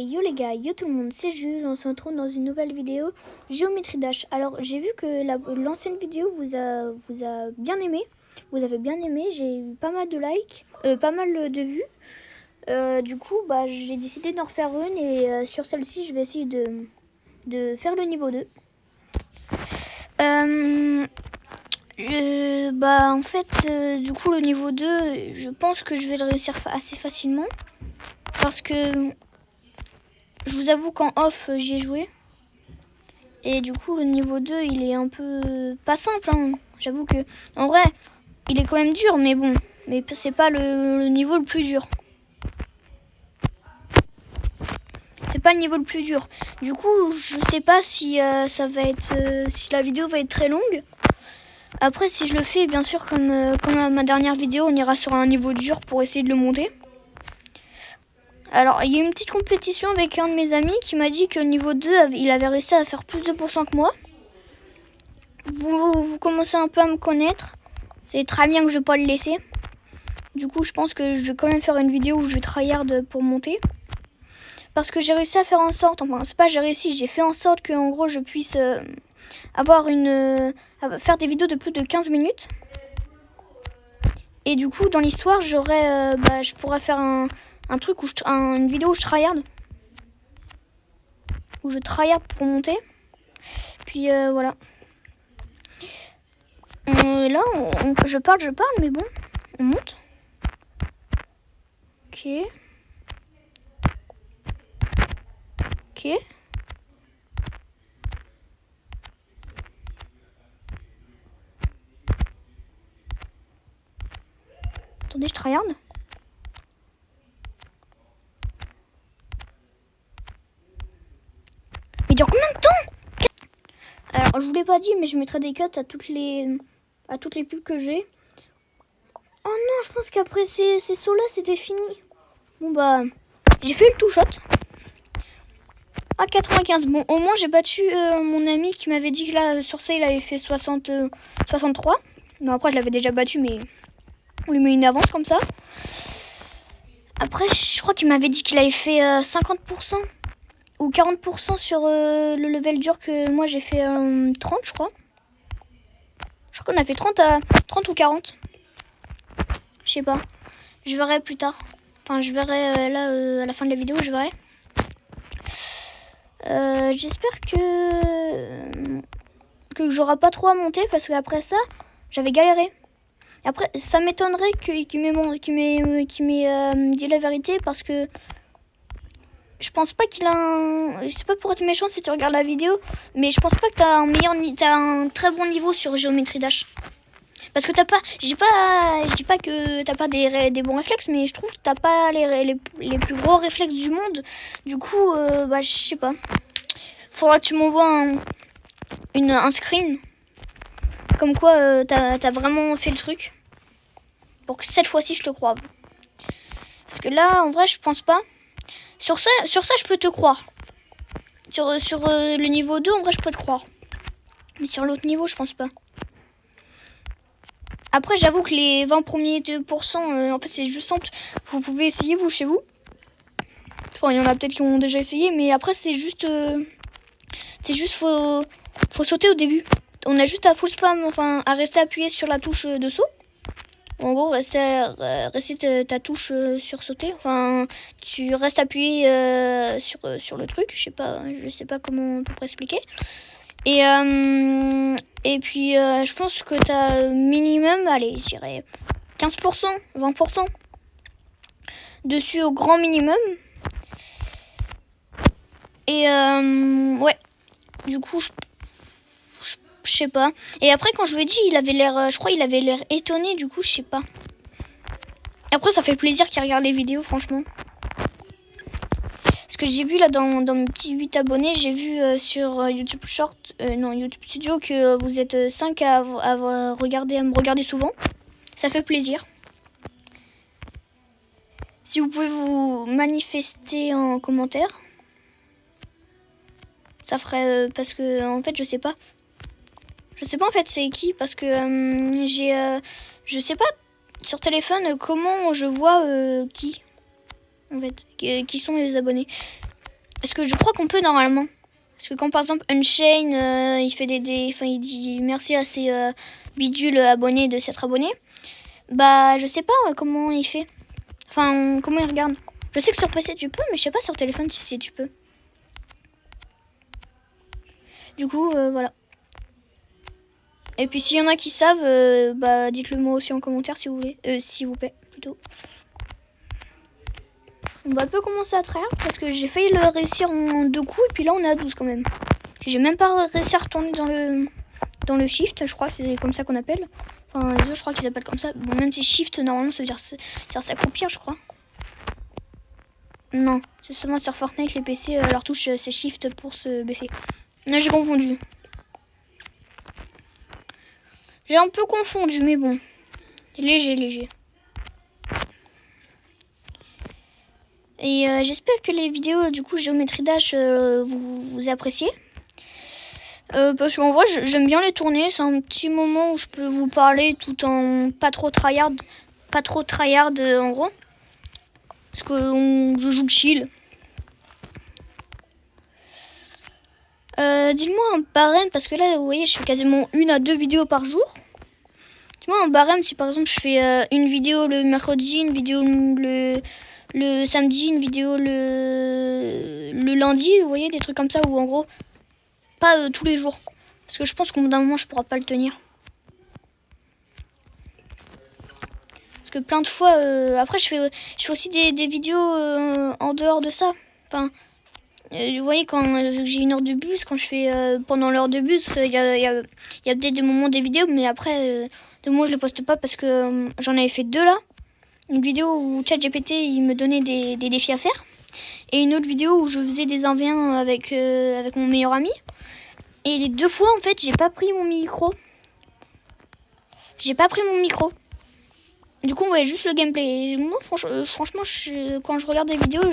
Yo les gars, yo tout le monde, c'est Jules, on se retrouve dans une nouvelle vidéo Géométrie Dash. Alors j'ai vu que l'ancienne vidéo vous a bien aimé, vous avez bien aimé, j'ai eu pas mal de likes, pas mal de vues. Du coup j'ai décidé d'en refaire une et sur celle-ci je vais essayer de faire le niveau 2. En fait du coup le niveau 2 je pense que je vais le réussir assez facilement parce que je vous avoue qu'en off j'y ai joué. Et du coup le niveau 2 il est un peu pas simple hein. J'avoue que en vrai il est quand même dur, mais bon, mais c'est pas le niveau le plus dur. C'est pas le niveau le plus dur. Du coup je sais pas si ça va être si la vidéo va être très longue. Après si je le fais bien sûr comme ma dernière vidéo, on ira sur un niveau dur pour essayer de le monter. Alors, il y a une petite compétition avec un de mes amis qui m'a dit que niveau 2, il avait réussi à faire plus de pourcents que moi. Vous commencez un peu à me connaître. C'est très bien que je ne vais pas le laisser. Du coup, je pense que je vais quand même faire une vidéo où je vais tryhard pour monter. Parce que j'ai réussi à faire en sorte, enfin, c'est pas j'ai réussi, j'ai fait en sorte que en gros je puisse faire des vidéos de plus de 15 minutes. Et du coup, dans l'histoire, je pourrais faire un truc où une vidéo où je tryhard. Où je tryhard pour monter. Puis voilà. Là, je parle, mais bon, on monte. Ok. Ok. Attendez, je tryhard. Il dure combien de temps? Alors, je vous l'ai pas dit, mais je mettrai des cuts à toutes les pubs que j'ai. Oh non, je pense qu'après ces sauts-là, c'était fini. Bon bah, j'ai fait le two shot. À 95. Bon, au moins, j'ai battu mon ami qui m'avait dit que là, sur ça, il avait fait 63. Non, après, je l'avais déjà battu, mais on lui met une avance comme ça. Après, je crois qu'il m'avait dit qu'il avait fait 50% ou 40% sur le level dur que moi j'ai fait 30, je crois. Je crois qu'on a fait 30 ou 40. Je sais pas. Je verrai plus tard. Enfin, je verrai là à la fin de la vidéo, je verrai. J'espère que j'aurai pas trop à monter parce qu'après ça, j'avais galéré. Après, ça m'étonnerait qu'il m'ait dit la vérité parce que je pense pas qu'il a un... C'est pas pour être méchant si tu regardes la vidéo, mais je pense pas que t'as un très bon niveau sur Géométrie Dash. Parce que t'as pas... Je dis pas que t'as pas des bons réflexes, mais je trouve que t'as pas les plus gros réflexes du monde. Du coup, je sais pas. Faudra que tu m'envoies un screen. Comme quoi, t'as vraiment fait le truc. Pour que cette fois-ci, je te croie. Parce que là, en vrai, je pense pas. Sur ça, je peux te croire. Sur le niveau 2, en vrai, je peux te croire. Mais sur l'autre niveau, je pense pas. Après, j'avoue que les 20 premiers 2%, en fait, c'est juste simple. Vous pouvez essayer, vous, chez vous. Enfin, il y en a peut-être qui ont déjà essayé, mais après, c'est juste... faut sauter au début. On a juste à full spam, enfin, à rester appuyé sur la touche de saut. En gros, rester ta touche sur sauter. Enfin, tu restes appuyé sur le truc. Je sais pas comment on peut expliquer. Et puis, je pense que t'as minimum, allez, je dirais 15%, 20% dessus au grand minimum. Et ouais, du coup, je sais pas. Et après, quand je lui ai dit, il avait l'air, je crois, il avait l'air étonné. Du coup, je sais pas. Après, ça fait plaisir qu'il regarde les vidéos, franchement. Ce que j'ai vu là dans mes petits 8 abonnés, j'ai vu sur YouTube Short, YouTube Studio, que vous êtes 5 à me regarder souvent. Ça fait plaisir. Si vous pouvez vous manifester en commentaire, ça ferait parce que en fait je sais pas en fait c'est qui parce que je sais pas sur téléphone comment je vois qui en fait qui sont les abonnés. Parce que je crois qu'on peut normalement. Parce que quand par exemple Unchain, il fait enfin, il dit merci à ses bidules abonnés de s'être abonnés. Bah je sais pas comment il fait. Enfin comment il regarde. Je sais que sur PC tu peux, mais je sais pas sur téléphone si tu peux. Du coup voilà. Et puis s'il y en a qui savent, bah dites-le moi aussi en commentaire si vous voulez. S'il vous plaît plutôt. On va peu commencer à tryhard parce que j'ai failli le réussir en 2 coups et puis là on est à 12 quand même. J'ai même pas réussi à retourner dans le shift, je crois que c'est comme ça qu'on appelle. Enfin les autres je crois qu'ils appellent comme ça. Bon même si shift normalement ça veut dire s'accroupir je crois. Non, c'est seulement sur Fortnite les PC leur touche c'est shift pour se baisser. Là j'ai confondu. J'ai un peu confondu mais bon. Léger. Et j'espère que les vidéos du coup géométrie dash vous appréciez. Parce qu'en vrai j'aime bien les tourner. C'est un petit moment où je peux vous parler tout en pas trop tryhard en gros. Parce que je joue chill. Dis-moi un barème parce que là vous voyez je fais quasiment 1 à 2 vidéos par jour. Dis-moi un barème si par exemple je fais une vidéo le mercredi, une vidéo le samedi, une vidéo le lundi, vous voyez, des trucs comme ça où en gros, pas tous les jours. Parce que je pense qu'au bout d'un moment, je pourrai pas le tenir. Parce que plein de fois, après je fais aussi des vidéos en dehors de ça. Enfin, vous voyez, quand j'ai une heure de bus, quand je fais pendant l'heure de bus, il y a peut-être des moments des vidéos, mais après, de moi je les poste pas parce que j'en avais fait 2 là. Une vidéo où ChatGPT il me donnait des défis à faire. Et une autre vidéo où je faisais des 1v1 avec mon meilleur ami. Et les 2 fois en fait j'ai pas pris mon micro. Du coup on voyait juste le gameplay. Et moi franchement quand je regarde des vidéos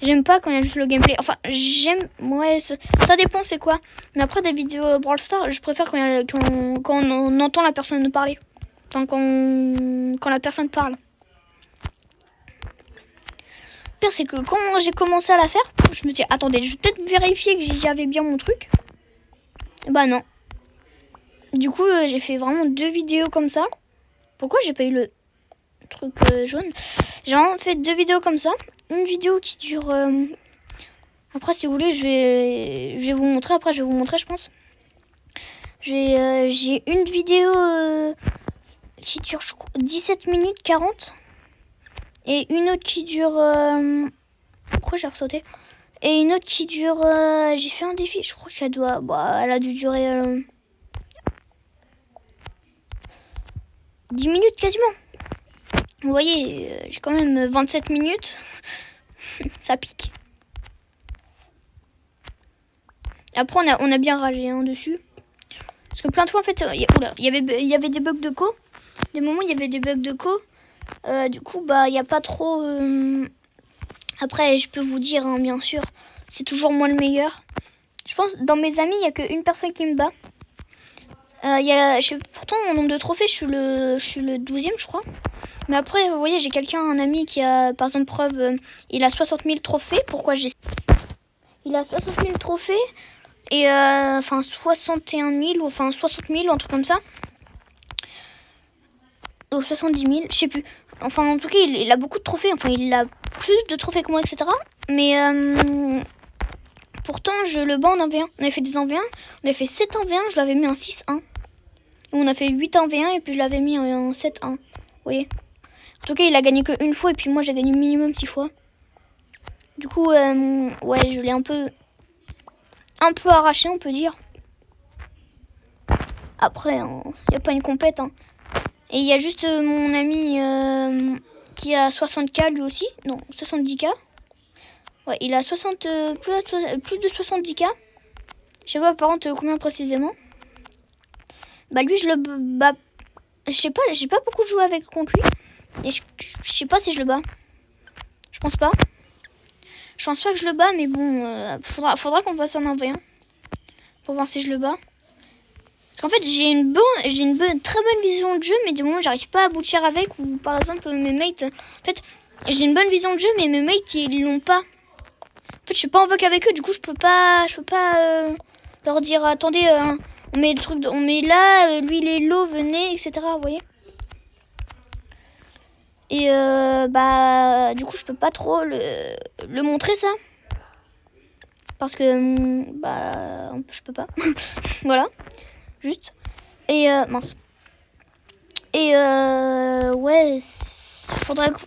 j'aime pas quand il y a juste le gameplay. Enfin j'aime, ouais ça dépend c'est quoi. Mais après des vidéos Brawl Stars je préfère quand on entend la personne parler. Enfin quand la personne parle. Le pire c'est que quand j'ai commencé à la faire, je me dis attendez, je vais peut-être vérifier que j'avais bien mon truc. Bah non. Du coup j'ai fait vraiment 2 vidéos comme ça. Pourquoi j'ai pas eu le truc jaune? J'ai vraiment fait 2 vidéos comme ça. Une vidéo qui dure... Après si vous voulez je vais vous montrer. Après je vais vous montrer je pense. J'ai une vidéo qui dure je crois, 17 minutes 40. Et une autre qui dure... Pourquoi j'ai ressauté? Et une autre qui dure... j'ai fait un défi, je crois qu'elle doit... Bah, elle a dû durer... 10 minutes quasiment. Vous voyez, j'ai quand même 27 minutes. Ça pique. Après, on a bien ragé hein, dessus. Parce que plein de fois, en fait, il y avait des bugs de co. Des moments, il y avait des bugs de co. Du coup, bah, il n'y a pas trop... Après, je peux vous dire, hein, bien sûr, c'est toujours moi le meilleur. Je pense, dans mes amis, il n'y a qu'une personne qui me bat. Pourtant, en nombre de trophées, je suis le 12e, je crois. Mais après, vous voyez, j'ai un ami qui a, par exemple, preuve, il a 60 000 trophées. Pourquoi j'ai... Il a 60 000 trophées. Et, enfin, 61 000, ou enfin, 60 000, un truc comme ça. Ou 70 000, je sais plus. Enfin, en tout cas, il a beaucoup de trophées. Enfin, il a plus de trophées que moi, etc. Mais, pourtant, je le bats en 1v1. On avait fait des 1v1. On avait fait 7 1v1, je l'avais mis en 6-1. On a fait 8 1v1 et puis je l'avais mis en 7-1. Vous voyez. En tout cas, il a gagné que 1 fois et puis moi, j'ai gagné minimum 6 fois. Du coup, ouais, je l'ai un peu arraché, on peut dire. Après, il n'y a pas une compète. Hein. Et il y a juste mon ami qui a 60K lui aussi. Non, 70K. Ouais, il a plus de 70K. Je sais pas par contre combien précisément. Bah lui, je le bats. Je sais pas, j'ai pas beaucoup joué contre lui. Et je sais pas si je le bats. Je pense pas. Je pense pas que je le bats, mais bon, faudra qu'on fasse un 1v1 pour voir si je le bats. Parce qu'en fait, j'ai une très bonne vision de jeu, mais du moment j'arrive pas à aboutir avec. Ou par exemple, mes mates. En fait, j'ai une bonne vision de jeu, mais mes mates, ils l'ont pas. fait, je suis pas en voc avec eux, du coup, je peux pas leur dire, attendez, on met le truc, on met là, lui il est low, venez, etc. Vous voyez. Et bah, du coup, je peux pas trop le montrer ça. Parce que, bah, je peux pas. Voilà, juste. Et mince. Et ouais, faudrait que...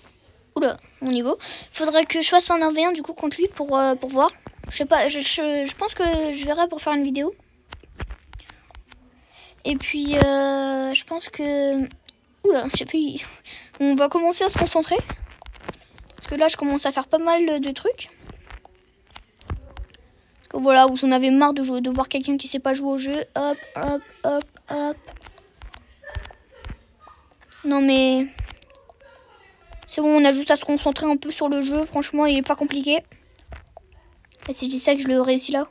Oula, mon niveau. Faudrait que je fasse un 1v1 du coup contre lui pour voir. Je sais pas, je pense que je verrai pour faire une vidéo. Et puis, je pense que... Oula, j'ai fait... On va commencer à se concentrer. Parce que là, je commence à faire pas mal de trucs. Parce que voilà, vous en avez marre de jouer, de voir quelqu'un qui sait pas jouer au jeu. Hop, hop, hop, hop. Non mais... C'est bon, on a juste à se concentrer un peu sur le jeu. Franchement, il est pas compliqué. Et si je dis ça, que je le réussis là.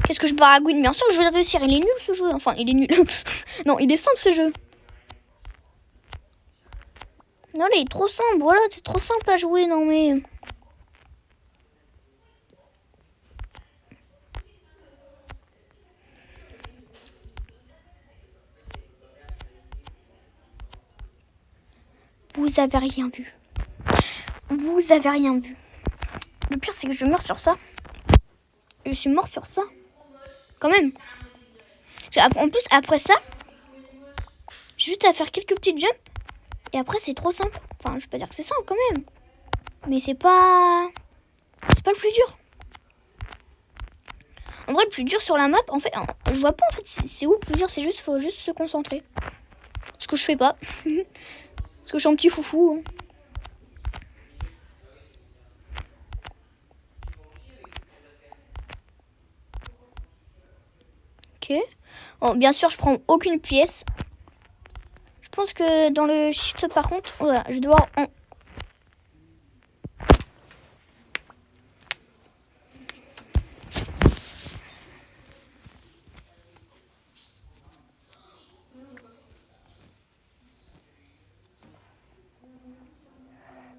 Qu'est-ce que je baragouine? Bien sûr que je vais le réussir. Il est nul ce jeu. Enfin, il est nul. Non, il est simple ce jeu. Non, là, il est trop simple. Voilà, c'est trop simple à jouer. Non, mais... Vous avez rien vu. Vous avez rien vu. Le pire, c'est que je meurs sur ça. Je suis mort sur ça. Quand même. En plus, après ça, j'ai juste à faire quelques petites jumps. Et après, c'est trop simple. Enfin, je peux pas dire que c'est simple quand même. Mais c'est pas... C'est pas le plus dur. En vrai, le plus dur sur la map, en fait, je vois pas en fait c'est où le plus dur. C'est juste, faut juste se concentrer. Ce que je fais pas. Parce que je suis un petit foufou. Ok. Bon, bien sûr, je prends aucune pièce. Je pense que dans le shift, par contre, voilà, je dois en...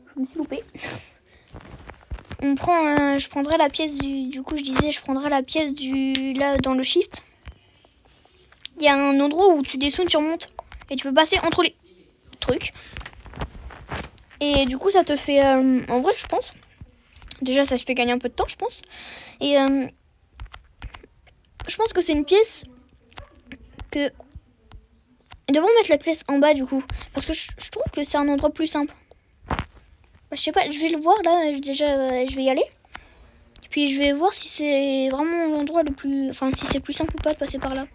Je me suis loupée. On prend, je prendrai la pièce du coup, je disais, je prendrai la pièce là dans le shift. Il y a un endroit où tu descends, tu remontes et tu peux passer entre les trucs. Et du coup, ça te fait, en vrai, je pense. Déjà, ça se fait gagner un peu de temps, je pense. Et je pense que c'est une pièce que... Ils devront mettre la pièce en bas, du coup. Parce que je trouve que c'est un endroit plus simple. Bah, je sais pas, je vais le voir, là. Déjà, je vais y aller. Et puis, je vais voir si c'est vraiment l'endroit le plus... Enfin, si c'est plus simple ou pas de passer par là.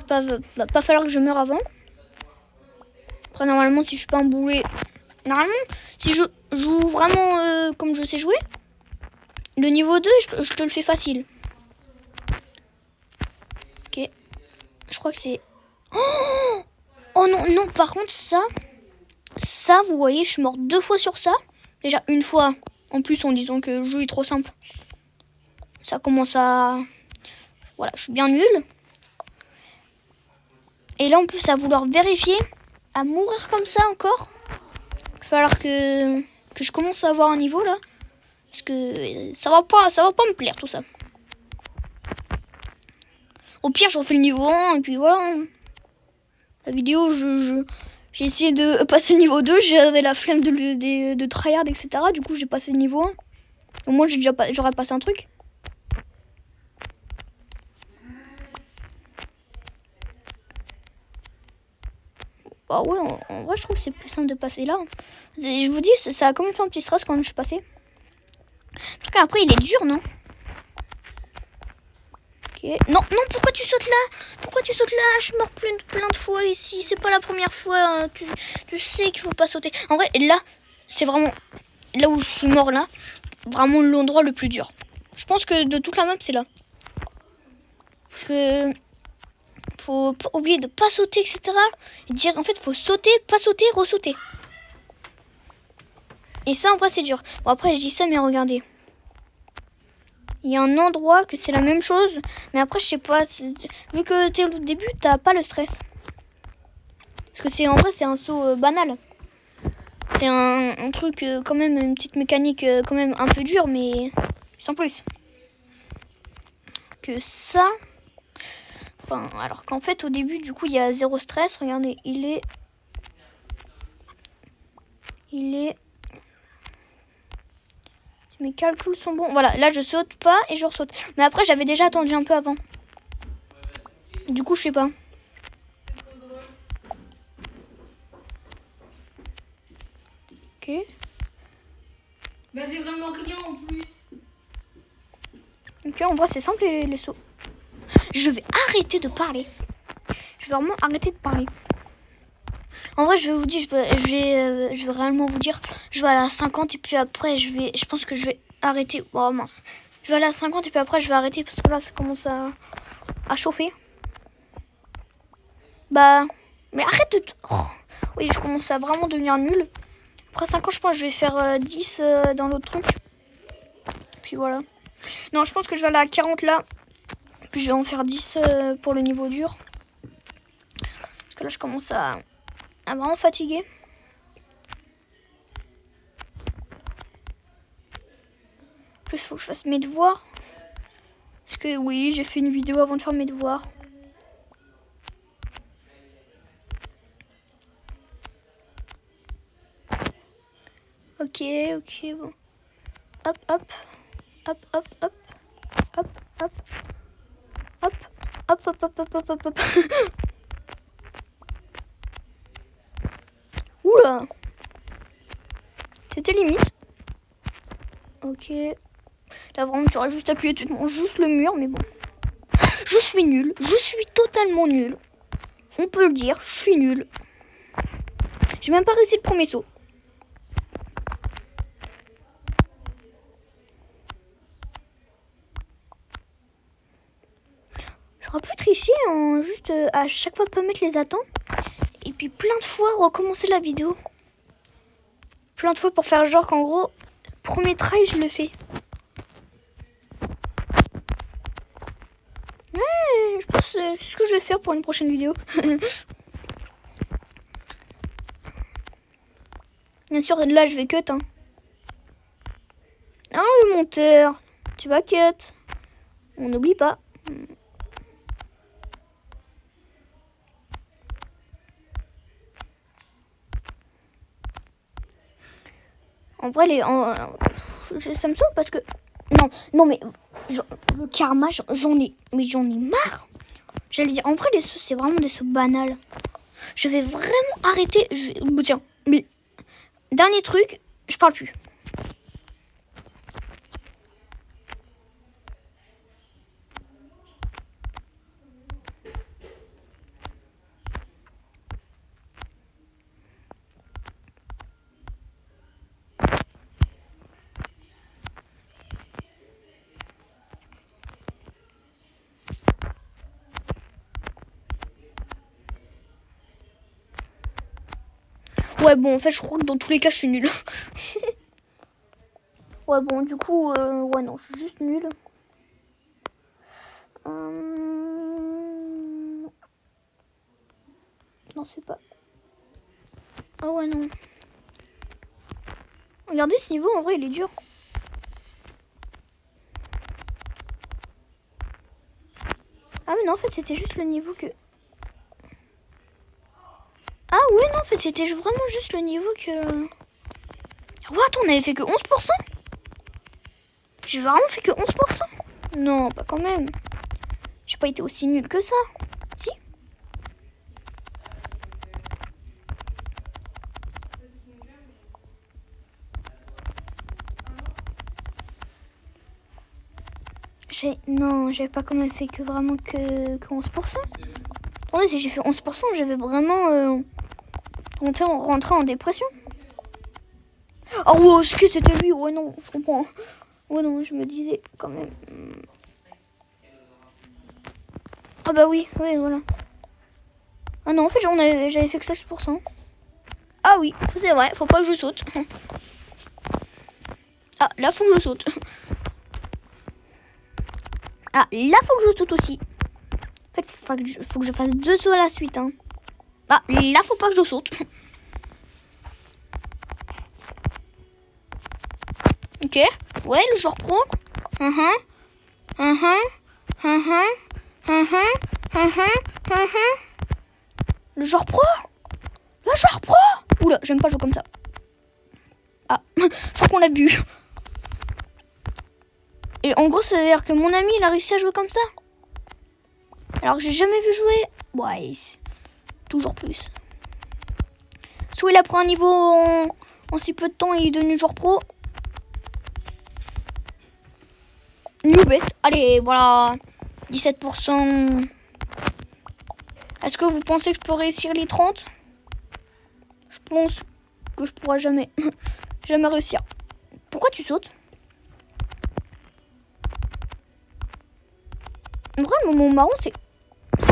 Va pas falloir que je meure avant. Après, normalement, si je suis pas un boulet... Normalement, si je joue vraiment comme je sais jouer, le niveau 2, je te le fais facile. Ok. Je crois que c'est... Oh non, non, par contre, ça, vous voyez, je suis morte 2 fois sur ça. Déjà, une fois, en plus, en disant que le jeu est trop simple. Ça commence à... Voilà, je suis bien nulle. Et là, en plus, à vouloir vérifier, à mourir comme ça encore. Il va falloir que je commence à avoir un niveau, là. Parce que ça va pas me plaire, tout ça. Au pire, je refais le niveau 1, et puis voilà. La vidéo, j'ai essayé de passer le niveau 2, j'avais la flemme de tryhard, etc. Du coup, j'ai passé le niveau 1. Au moins, j'aurais passé un truc. Bah ouais, en vrai, je trouve que c'est plus simple de passer là. Je vous dis, ça a quand même fait un petit stress quand je suis passé. Parce qu'après, il est dur, non? Ok. Non, non, pourquoi tu sautes là? Pourquoi tu sautes là? Je meurs plein de fois ici. C'est pas la première fois. Tu sais qu'il faut pas sauter. En vrai, là, c'est vraiment... Là où je suis mort, là. Vraiment l'endroit le plus dur. Je pense que de toute la map, c'est là. Parce que... Faut pas oublier de pas sauter, etc. Et dire, en fait, faut sauter, pas sauter, ressauter. Et ça, en vrai, c'est dur. Bon, après, je dis ça, mais regardez. Il y a un endroit que c'est la même chose. Mais après, je sais pas. Vu que t'es au début, t'as pas le stress. Parce que c'est en vrai, c'est un saut banal. C'est un truc quand même, une petite mécanique quand même un peu dure, mais sans plus. Que ça. Enfin, alors qu'en fait au début du coup il y a zéro stress. Regardez, il est. Mes calculs sont bons. Voilà, là je saute pas et je ressaute. Mais après j'avais déjà attendu un peu avant. Du coup je sais pas. Ok. Bah j'ai vraiment rien en plus. Ok, en vrai c'est simple les sauts. Je vais arrêter de parler. Je vais vraiment arrêter de parler. En vrai je vais vous dire, je vais réellement vous dire, je vais aller à 50 et puis après je pense que je vais arrêter. Oh mince. Je vais aller à 50 et puis après je vais arrêter parce que là ça commence à chauffer. Bah, mais arrête de... Oh. Oui, je commence à vraiment devenir nul. Après 5 ans, je pense que je vais faire 10 dans l'autre truc. Puis voilà. Non, je pense que je vais aller à 40 là. Puis je vais en faire 10 pour le niveau dur. Parce que là, je commence à vraiment fatiguer. En plus, il faut que je fasse mes devoirs. Parce que oui, j'ai fait une vidéo avant de faire mes devoirs. Ok, bon. Hop, hop. Hop, hop, hop. Hop, hop. Hop, hop, hop, hop, hop, hop, hop. Oula. C'était limite. Ok. Là, vraiment, tu aurais juste appuyé, tu te manges juste le mur, mais bon. Je suis nul. Je suis totalement nul. On peut le dire, je suis nul. J'ai même pas réussi le premier saut. J'aurais pu tricher en juste à chaque fois pas mettre les attentes. Et puis plein de fois recommencer la vidéo. Plein de fois pour faire genre qu'en gros, premier try, je le fais. Ouais, je pense que c'est ce que je vais faire pour une prochaine vidéo. Bien sûr, là, je vais cut. Hein. Ah, le monteur, tu vas cut. On n'oublie pas. En vrai, ça me saoule parce que... Non, mais le karma, j'en ai marre. J'allais dire, en vrai, les sauts, c'est vraiment des sauts banals. Je vais vraiment arrêter. Tiens, mais... Dernier truc, je parle plus. Ouais, bon, en fait, je crois que dans tous les cas, je suis nulle. Ouais, bon, du coup, ouais, non, je suis juste nulle. Non, c'est pas... Ah ouais, non. Regardez ce niveau, en vrai, il est dur. Ah mais non, en fait, c'était juste le niveau que... Ah ouais, non, en fait, c'était vraiment juste le niveau que... What, on avait fait que 11%? J'ai vraiment fait que 11%? Non, pas quand même. J'ai pas été aussi nul que ça. Si? Non, j'avais pas quand même fait que vraiment que 11%. Attendez, si j'ai fait 11%, j'avais vraiment rentré en dépression. Ah ouais, ce que c'était lui. Ouais, non, je comprends. Ouais, non, je me disais quand même... Ah bah oui, voilà. Ah non, en fait, j'avais fait que 16%. Ah oui, c'est vrai, faut pas que je saute. Ah, là, faut que je saute. Ah, là, faut que je saute aussi. En fait, faut que je fasse 2 sauts à la suite. Hein. Ah, là, faut pas que je saute. Ok. Ouais, le joueur pro. Uh-huh. Uh-huh. Uh-huh. Uh-huh. Uh-huh. Uh-huh. Le joueur pro. Le joueur pro. Oula, j'aime pas jouer comme ça. Ah, je crois qu'on l'a vu. Et en gros, ça veut dire que mon ami, il a réussi à jouer comme ça. Alors que j'ai jamais vu jouer. Ouais, toujours plus. Soit il a pris un niveau en si peu de temps et il est devenu joueur pro. New best. Allez, voilà. 17%. Est-ce que vous pensez que je peux réussir les 30? Je pense que je pourrai jamais. Jamais réussir. Pourquoi tu sautes? En vrai, le moment marrant, c'est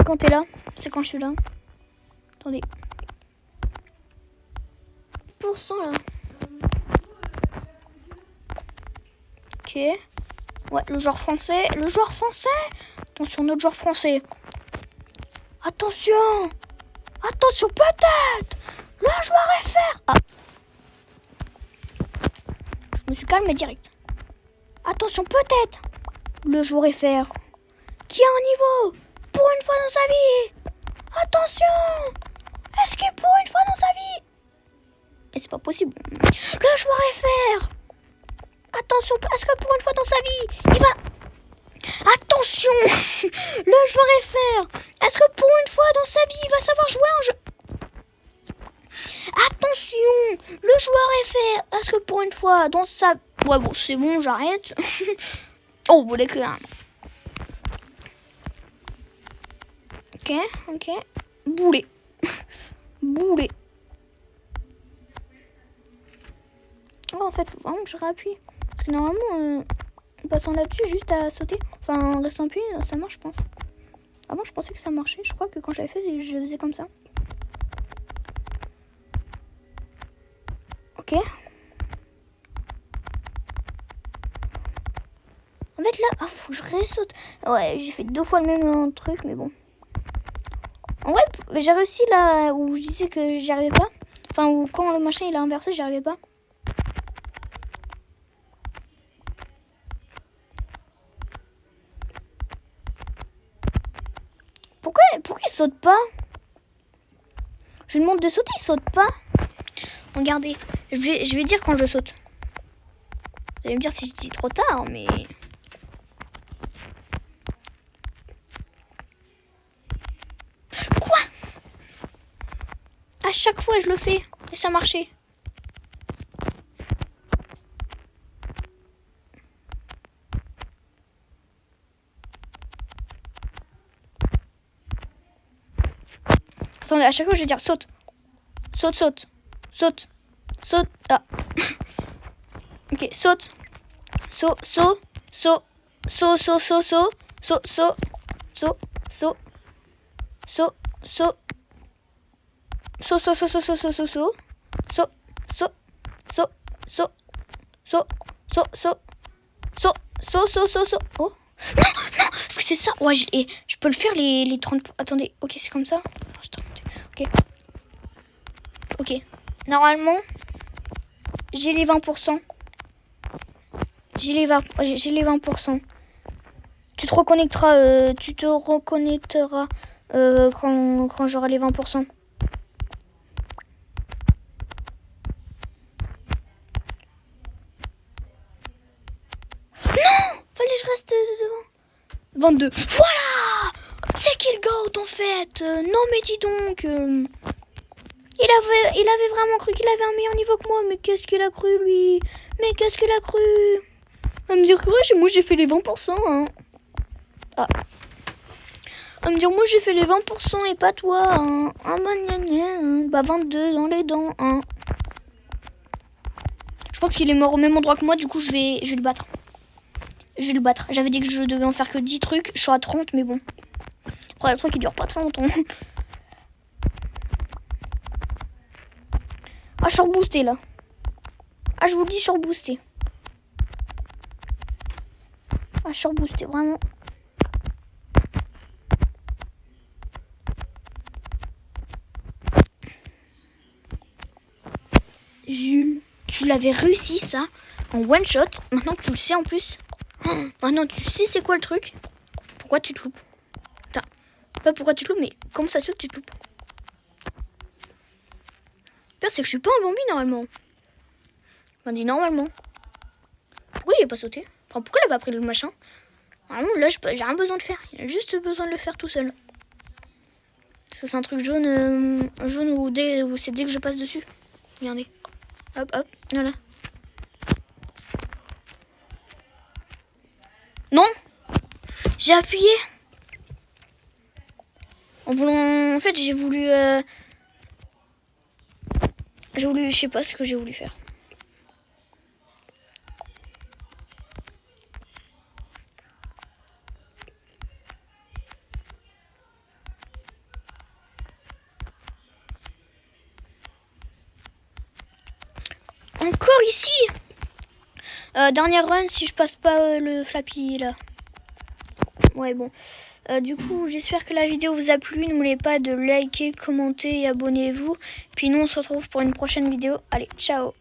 quand t'es là. C'est quand je suis là. Attendez. % là. Ok. Ouais, le joueur français. Le joueur français. Attention, notre joueur français. Attention. Attention, peut-être. Le joueur FR. Ah. Je me suis calmé direct. Attention, peut-être. Le joueur FR. Qui a un niveau. Pour une fois dans sa vie. Attention. Est-ce qu'il pour une fois dans sa vie. Et c'est pas possible. Le joueur FR. Attention, est-ce que pour une fois dans sa vie, il va... Attention. Le joueur FR. Est-ce que pour une fois dans sa vie, il va savoir jouer un jeu? Attention. Le joueur FR. Est-ce que pour une fois dans sa... Ouais, bon, c'est bon, j'arrête. Oh, bon, d'accord. Ok, ok. Boulet. Boulet. Oh, en fait, faut vraiment que je réappuie. Parce que normalement, en passant là-dessus, juste à sauter. Enfin, en restant appuyé, ça marche, je pense. Avant, je pensais que ça marchait. Je crois que quand j'avais fait, je faisais comme ça. Ok. En fait, là, ah, faut que je ressaute. Ouais, j'ai fait 2 fois le même truc, mais bon. En vrai, j'ai réussi là où je disais que j'y arrivais pas. Enfin, où quand le machin il a inversé, j'y arrivais pas. Pourquoi il saute pas? Je lui demande de sauter, il saute pas. Regardez, je vais dire quand je saute. Vous allez me dire si je dis trop tard, mais... Quoi? À chaque fois je le fais et ça marchait. Attendez, à chaque fois je vais dire saute. Saute, saute. Saute. Saute. Ah. Ok, saute. Saut, saut, saut. Saut, saut, saut, saut. Saut, saut. Saut, saut. Saut, saut. Saut, saut, saut, saut, saut, saut, saut, saut. Saut, saut. Saut, saut. Saut, saut, saut. Saut, saut, saut, saut, saut. Oh. Non, non, est-ce que c'est ça? Ouais, je peux le faire les 30... Attendez, ok, c'est comme ça. Ok. Ok. Normalement, j'ai les 20%. J'ai les 20%. Tu te reconnecteras, quand j'aurai les 20%. Non! Fallait que je reste devant. 22. Voilà! C'est qui le goat en fait? Non mais dis donc. Il avait vraiment cru qu'il avait un meilleur niveau que moi. Mais qu'est-ce qu'il a cru lui? Mais qu'est-ce qu'il a cru? À me dire que ouais, moi j'ai fait les 20%. Hein. Ah. À me dire moi j'ai fait les 20% et pas toi. Hein. Ah bah gna gna, hein. Bah 22 dans les dents. Hein. Je pense qu'il est mort au même endroit que moi. Du coup je vais le battre. Je vais le battre. J'avais dit que je devais en faire que 10 trucs. Je suis à 30 mais bon. Après le truc il dure pas très longtemps. Ah, je suis reboosté là. Ah, je vous le dis, je suis reboosté. Ah, je suis reboosté, vraiment. Jules, tu tu l'avais réussi ça en one shot. Maintenant que tu le sais en plus. Oh, maintenant tu sais c'est quoi le truc. Pourquoi tu te loupes? Attends, pas pourquoi tu te loupes, mais comment ça se fait que tu te loupes? Le pire c'est que je suis pas en Bambi normalement. On dit normalement. Pourquoi il est pas sauté? Enfin, pourquoi il a pas pris le machin? Normalement là j'ai rien besoin de faire. Il a juste besoin de le faire tout seul. Parce que c'est un truc jaune, jaune où c'est dès que je passe dessus. Regardez. Hop, hop, voilà. Non! J'ai appuyé. En fait, j'ai voulu, je sais pas ce que j'ai voulu faire. Encore ici. Dernière run si je passe pas le flappy là. Ouais bon. Du coup j'espère que la vidéo vous a plu. N'oubliez pas de liker, commenter et abonnez-vous. Puis nous on se retrouve pour une prochaine vidéo. Allez, ciao.